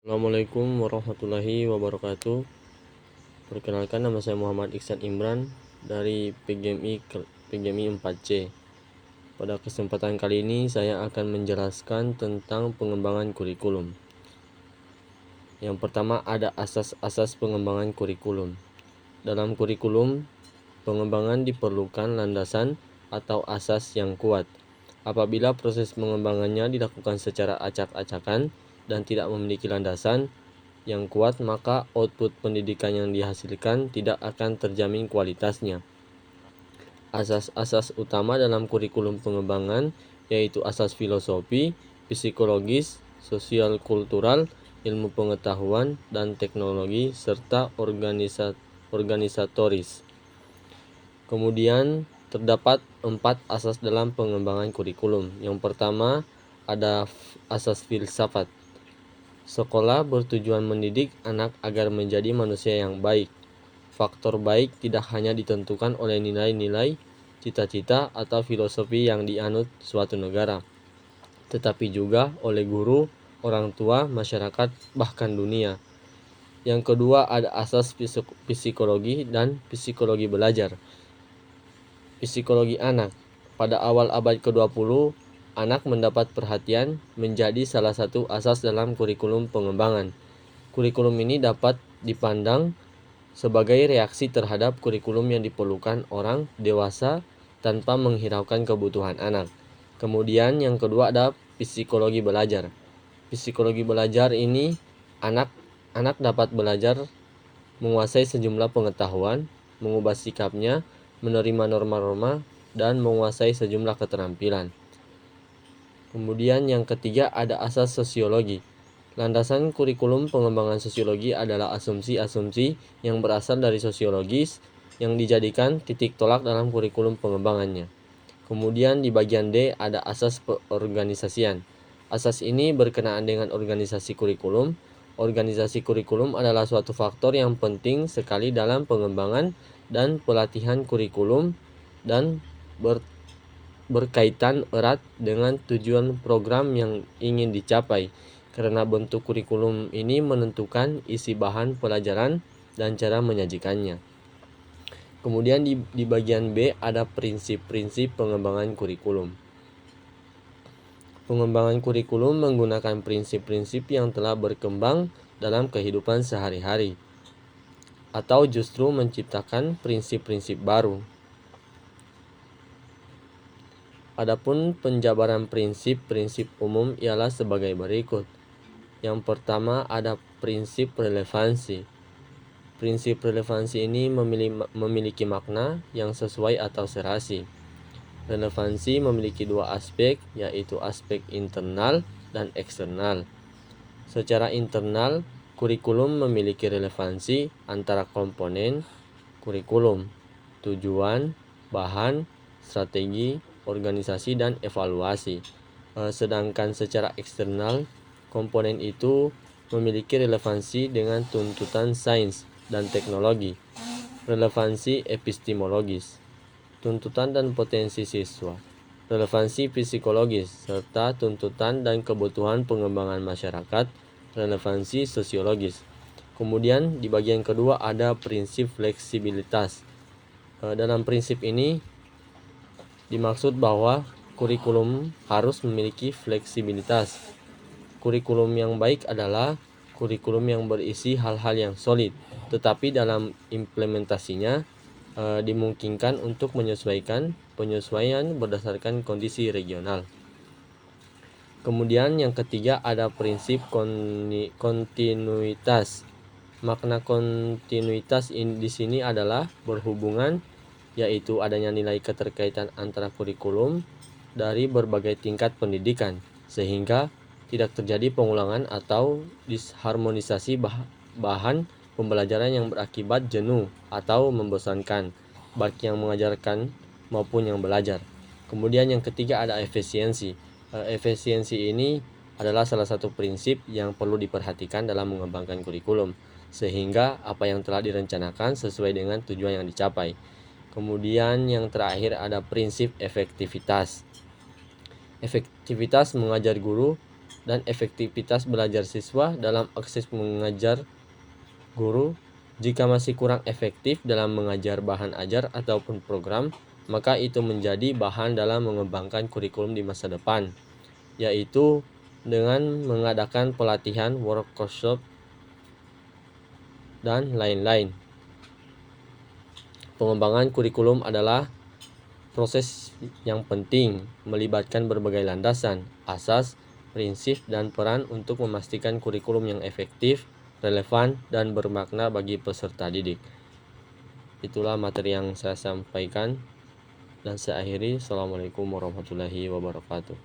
Assalamualaikum warahmatullahi wabarakatuh. Perkenalkan, nama saya Muhammad Iksan Imran dari PGMI 4C. Pada kesempatan kali ini saya akan menjelaskan tentang pengembangan kurikulum. Yang pertama ada asas-asas pengembangan kurikulum. Dalam kurikulum, pengembangan diperlukan landasan atau asas yang kuat. Apabila proses pengembangannya dilakukan secara acak-acakan dan tidak memiliki landasan yang kuat, maka output pendidikan yang dihasilkan tidak akan terjamin kualitasnya. Asas-asas utama dalam kurikulum pengembangan yaitu asas filosofi, psikologis, sosial kultural, ilmu pengetahuan dan teknologi, serta organisatoris. Kemudian terdapat 4 asas dalam pengembangan kurikulum. Yang pertama ada asas filsafat. Sekolah bertujuan mendidik anak agar menjadi manusia yang baik. Faktor baik tidak hanya ditentukan oleh nilai-nilai, cita-cita, atau filosofi yang dianut suatu negara, tetapi juga oleh guru, orang tua, masyarakat, bahkan dunia. Yang kedua ada asas psikologi dan psikologi belajar. Psikologi anak. Pada awal abad ke-20, anak mendapat perhatian menjadi salah satu asas dalam kurikulum pengembangan. Kurikulum ini dapat dipandang sebagai reaksi terhadap kurikulum yang diperlukan orang dewasa tanpa menghiraukan kebutuhan anak. Kemudian yang kedua ada psikologi belajar. Psikologi belajar ini anak dapat belajar menguasai sejumlah pengetahuan, mengubah sikapnya, menerima norma-norma, dan menguasai sejumlah keterampilan. Kemudian yang ketiga ada asas sosiologi. Landasan kurikulum pengembangan sosiologi adalah asumsi-asumsi yang berasal dari sosiologis yang dijadikan titik tolak dalam kurikulum pengembangannya. Kemudian di bagian D ada asas peorganisasian. Asas ini berkenaan dengan organisasi kurikulum. Organisasi kurikulum adalah suatu faktor yang penting sekali dalam pengembangan dan pelatihan kurikulum dan berkaitan erat dengan tujuan program yang ingin dicapai, karena bentuk kurikulum ini menentukan isi bahan pelajaran dan cara menyajikannya. Kemudian di bagian B ada prinsip-prinsip pengembangan kurikulum. Pengembangan kurikulum menggunakan prinsip-prinsip yang telah berkembang dalam kehidupan sehari-hari, atau justru menciptakan prinsip-prinsip baru. Adapun penjabaran prinsip-prinsip umum ialah sebagai berikut. Yang pertama ada prinsip relevansi. Prinsip relevansi ini memiliki makna yang sesuai atau serasi. Relevansi memiliki dua aspek, yaitu aspek internal dan eksternal. Secara internal, kurikulum memiliki relevansi antara komponen kurikulum, tujuan, bahan, strategi, organisasi, dan evaluasi. Sedangkan secara eksternal, komponen itu memiliki relevansi dengan tuntutan sains dan teknologi, relevansi epistemologis, tuntutan dan potensi siswa, relevansi psikologis, serta tuntutan dan kebutuhan pengembangan masyarakat, relevansi sosiologis. Kemudian di bagian kedua ada prinsip fleksibilitas. Dalam prinsip ini dimaksud bahwa kurikulum harus memiliki fleksibilitas. Kurikulum yang baik adalah kurikulum yang berisi hal-hal yang solid, tetapi dalam implementasinya dimungkinkan untuk penyesuaian berdasarkan kondisi regional. Kemudian yang ketiga ada prinsip kontinuitas. Makna kontinuitas di sini adalah berhubungan, yaitu adanya nilai keterkaitan antara kurikulum dari berbagai tingkat pendidikan, sehingga tidak terjadi pengulangan atau disharmonisasi bahan pembelajaran yang berakibat jenuh atau membosankan bagi yang mengajarkan maupun yang belajar. Kemudian yang ketiga ada efisiensi. Efisiensi ini adalah salah satu prinsip yang perlu diperhatikan dalam mengembangkan kurikulum, sehingga apa yang telah direncanakan sesuai dengan tujuan yang dicapai. Kemudian yang terakhir ada prinsip efektivitas. Efektivitas mengajar guru dan efektivitas belajar siswa dalam akses mengajar guru. Jika masih kurang efektif dalam mengajar bahan ajar ataupun program, maka itu menjadi bahan dalam mengembangkan kurikulum di masa depan, yaitu dengan mengadakan pelatihan, workshop, dan lain-lain. Pengembangan kurikulum adalah proses yang penting, melibatkan berbagai landasan, asas, prinsip, dan peran untuk memastikan kurikulum yang efektif, relevan, dan bermakna bagi peserta didik. Itulah materi yang saya sampaikan, dan saya akhiri. Assalamualaikum warahmatullahi wabarakatuh.